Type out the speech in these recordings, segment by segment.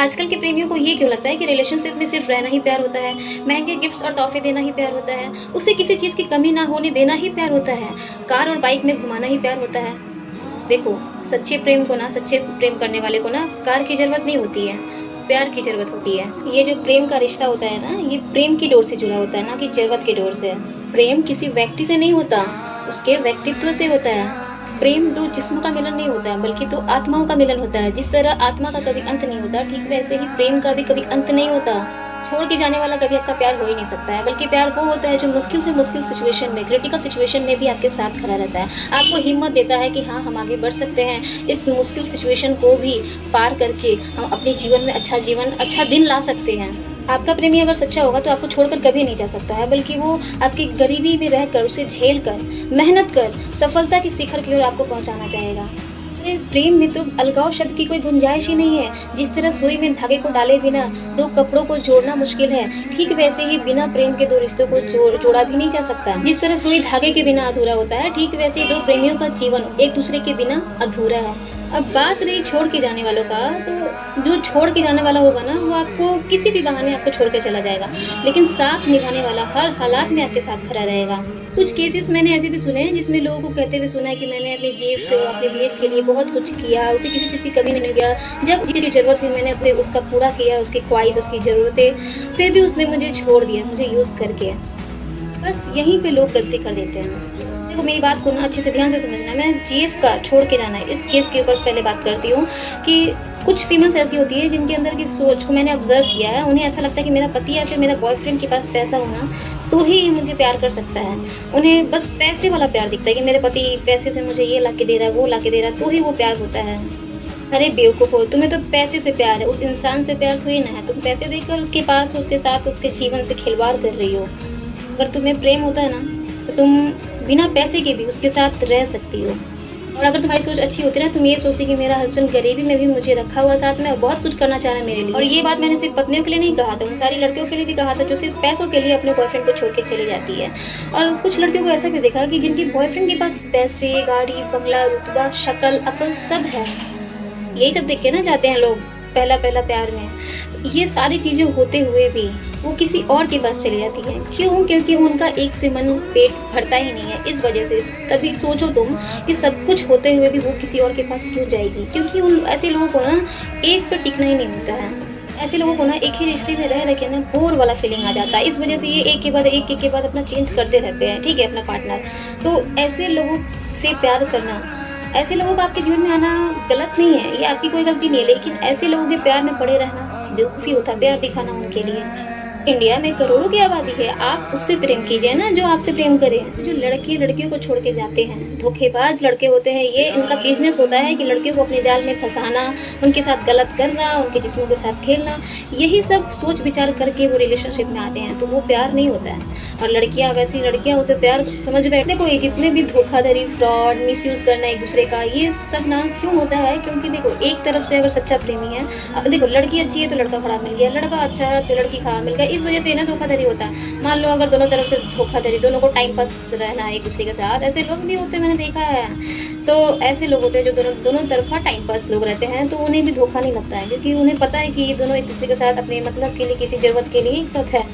आजकल के प्रेमियों को ये क्यों लगता है कि रिलेशनशिप में सिर्फ रहना ही प्यार होता है, महंगे गिफ्ट्स और तोहफे देना ही प्यार होता है, उसे किसी चीज़ की कमी ना होने देना ही प्यार होता है, कार और बाइक में घुमाना ही प्यार होता है। देखो, सच्चे प्रेम करने वाले को ना कार की ज़रूरत नहीं होती है, प्यार की ज़रूरत होती है। ये जो प्रेम का रिश्ता होता है ना, ये प्रेम की डोर से जुड़ा होता है, ना कि ज़रूरत की डोर से। प्रेम किसी व्यक्ति से नहीं होता, उसके व्यक्तित्व से होता है। प्रेम दो जिस्म का मिलन नहीं होता, बल्कि दो आत्माओं का मिलन होता है। जिस तरह आत्मा का कभी अंत नहीं होता, ठीक वैसे ही प्रेम का भी कभी अंत नहीं होता। छोड़ के जाने वाला कभी आपका प्यार हो ही नहीं सकता है, बल्कि प्यार वो होता है जो मुश्किल से मुश्किल सिचुएशन में, क्रिटिकल सिचुएशन में भी आपके साथ खड़ा रहता है, आपको हिम्मत देता है कि हाँ, हम आगे बढ़ सकते हैं। इस मुश्किल सिचुएशन को भी पार करके हम अपने जीवन में अच्छा दिन ला सकते हैं। आपका प्रेमी अगर सच्चा होगा तो आपको छोड़कर कभी नहीं जा सकता है, बल्कि वो आपकी गरीबी में रहकर, उसे झेल कर, मेहनत कर, सफलता की शिखर की ओर आपको पहुंचाना चाहेगा। प्रेम में तो अलगाव शब्द की कोई गुंजाइश ही नहीं है। जिस तरह सुई में धागे को डाले बिना दो कपड़ों को जोड़ना मुश्किल है, ठीक वैसे ही बिना प्रेम के दो रिश्तों को जोड़ा भी नहीं जा सकता। जिस तरह सुई धागे के बिना अधूरा होता है, ठीक वैसे दो प्रेमियों का जीवन एक दूसरे के बिना अधूरा है। अब बात रही छोड़ के जाने वालों का, तो जो छोड़ के जाने वाला होगा ना, वो आपको किसी भी बहाने आपको छोड़ कर चला जाएगा, लेकिन साथ निभाने वाला हर हालात में आपके साथ खड़ा रहेगा। कुछ केसेस मैंने ऐसे भी सुने हैं जिसमें लोगों को कहते हुए सुना है कि मैंने अपने बीएफ के लिए बहुत कुछ किया, उसे किसी चीज़ की कमी नहीं किया, जब जिसकी ज़रूरत हुई मैंने उसका पूरा किया, उसकी ख्वाहिश, उसकी ज़रूरतें, फिर भी उसने मुझे छोड़ दिया, मुझे यूज़ करके। बस यहीं पे लोग गलती कर देते हैं। देखो, मेरी बात को ना अच्छे से ध्यान से समझना। मैं जीएफ का छोड़ के जाना है इस केस के ऊपर पहले बात करती हूँ कि कुछ फीमेल्स ऐसी होती है जिनके अंदर की सोच को मैंने ऑब्जर्व किया है। उन्हें ऐसा लगता है कि मेरा पति या फिर मेरा बॉयफ्रेंड के पास पैसा होना तो ही मुझे प्यार कर सकता है। उन्हें बस पैसे वाला प्यार दिखता है कि मेरे पति पैसे से मुझे ये ला के दे रहा है, वो ला के दे रहा है, तो ही वो प्यार होता है। अरे बेवकूफ़ो, तुम्हें तो पैसे से प्यार है, उस इंसान से प्यार थोड़ी ना है। तुम पैसे देकर उसके पास, उसके साथ, उसके जीवन से खिलवाड़ कर रही हो। अगर तुम्हें प्रेम होता है ना, तो तुम बिना पैसे के भी उसके साथ रह सकती हो। और अगर तुम्हारी सोच अच्छी होती ना, तुम ये सोचती कि मेरा हस्बैंड गरीबी में भी मुझे रखा हुआ साथ में, बहुत कुछ करना चाह रहा है मेरे लिए। और ये बात मैंने सिर्फ पत्नियों के लिए नहीं कहा था, उन सारी लड़कियों के लिए भी कहा था जो सिर्फ पैसों के लिए अपने बॉयफ्रेंड को छोड़ के चली जाती है। और कुछ लड़कियों को ऐसा भी देखा कि जिनकी बॉयफ्रेंड के पास पैसे, गाड़ी, बंगला, रुतबा, शक्ल, अकल सब है। यही सब देख के ना जाते हैं लोग पहला प्यार में। ये सारी चीज़ें होते हुए भी वो किसी और के पास चली जाती हैं। क्यों? क्योंकि उनका एक से मन पेट भरता ही नहीं है, इस वजह से। तभी सोचो तुम कि सब कुछ होते हुए भी वो किसी और के पास क्यों जाएगी? क्योंकि उन ऐसे लोगों को ना एक पर टिकना ही नहीं होता है। ऐसे लोगों को ना एक ही रिश्ते में रह के ना बोर वाला फीलिंग आ जाता है। इस वजह से ये एक के बाद अपना चेंज करते रहते हैं, ठीक है, अपना पार्टनर। तो ऐसे लोगों से प्यार करना, ऐसे लोगों का आपके जीवन में आना गलत नहीं है, ये आपकी कोई गलती नहीं है, लेकिन ऐसे लोगों के प्यार में पड़े रहना बेवकूफ़ी होता है। प्यार दिखाना उनके लिए। इंडिया में करोड़ों की आबादी है, आप उससे प्रेम कीजिए ना जो आपसे प्रेम करे। जो लड़के लड़कियों को छोड़ के जाते हैं, धोखेबाज लड़के होते हैं, ये इनका बिजनेस होता है कि लड़कियों को अपने जाल में फंसाना, उनके साथ गलत करना, उनके जिस्मों के साथ खेलना, यही सब सोच विचार करके वो रिलेशनशिप में आते हैं। तो वो प्यार नहीं होता है। और लड़कियां, वैसी लड़कियां उसे प्यार समझ बैठते। कोई जितने भी धोखाधड़ी, फ्रॉड, मिसयूज करना एक दूसरे का, ये सब ना क्यों होता है? क्योंकि देखो, एक तरफ से अगर सच्चा प्रेमी है, देखो लड़की अच्छी है तो लड़का खराब मिल गया, लड़का अच्छा है तो लड़की खराब मिल गई, इस वजह से ना धोखाधड़ी होता है। मान लो अगर दोनों तरफ से धोखाधड़ी, दोनों को टाइम पास रहना है एक दूसरे के साथ, ऐसे लोग भी होते हैं, मैंने देखा है। तो ऐसे लोग होते हैं जो दोनों तरफा टाइम पास लोग रहते हैं, तो उन्हें भी धोखा नहीं लगता है, क्योंकि उन्हें पता है कि ये दोनों एक दूसरे के साथ अपने मतलब के लिए, किसी जरूरत के लिए एक साथ है।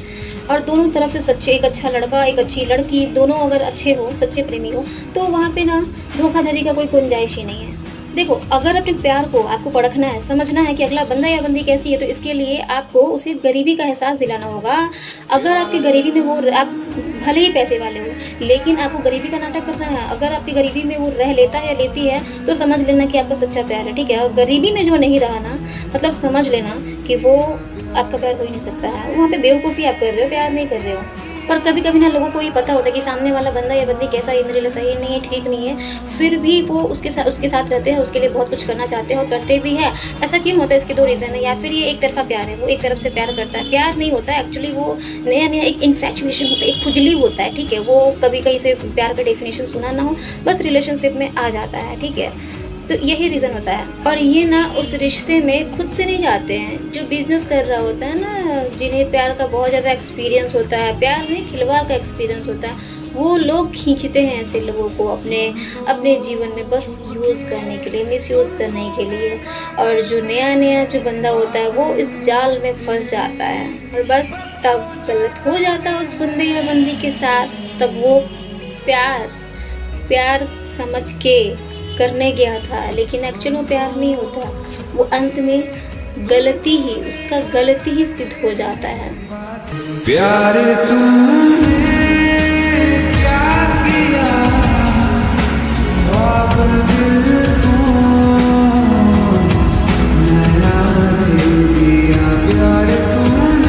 और दोनों तरफ से सच्चे, एक अच्छा लड़का, एक अच्छी लड़की, दोनों अगर अच्छे हो, सच्चे प्रेमी हो, तो वहाँ पे ना धोखाधड़ी का कोई गुंजाइश ही नहीं है। देखो, अगर अपने प्यार को आपको परखना है, समझना है कि अगला बंदा या बंदी कैसी है, तो इसके लिए आपको उसे गरीबी का एहसास दिलाना होगा। अगर आपकी गरीबी में वो, आप भले ही पैसे वाले हो, लेकिन आपको गरीबी का नाटक करना है, अगर आपकी गरीबी में वो रह लेता है या लेती है, तो समझ लेना कि आपका सच्चा प्यार है, ठीक है। और गरीबी में जो नहीं रहा ना, मतलब समझ लेना कि वो आपका प्यार हो ही नहीं सकता है। वहाँ पे बेवकूफ़ी आप कर रहे हो, प्यार नहीं कर रहे हो। पर कभी कभी ना लोगों को ये पता होता है कि सामने वाला बंदा या बंदी कैसा है, मेरे लिए सही नहीं है, ठीक नहीं है, फिर भी वो उसके साथ रहते हैं, उसके लिए बहुत कुछ करना चाहते हैं और करते भी हैं। ऐसा क्यों होता है? इसके दो रीज़न है। या फिर ये एक तरफा प्यार है, वो एक तरफ से प्यार करता है। प्यार नहीं होता है एक्चुअली, वो नया एक इन्फैचुएशन होता है, एक खुजली होता है, ठीक है। वो कभी कहीं से प्यार का डेफिनेशन सुना ना हो, बस रिलेशनशिप में आ जाता है, ठीक है। तो यही रीज़न होता है। और ये ना उस रिश्ते में खुद से नहीं जाते हैं, जो बिजनेस कर रहा होता है ना, जिन्हें प्यार का बहुत ज़्यादा एक्सपीरियंस होता है, प्यार नहीं खिलवाड़ का एक्सपीरियंस होता है, वो लोग खींचते हैं ऐसे लोगों को अपने जीवन में, बस यूज़ करने के लिए, मिसयूज़ करने के लिए। और जो नया जो बंदा होता है वो इस जाल में फंस जाता है और बस तब गलत हो जाता है उस बंदे या बंदी के साथ। तब वो प्यार समझ के करने गया था, लेकिन एक्चुअल में प्यार नहीं होता, वो अंत में उसका गलती ही सिद्ध हो जाता है। प्यार तू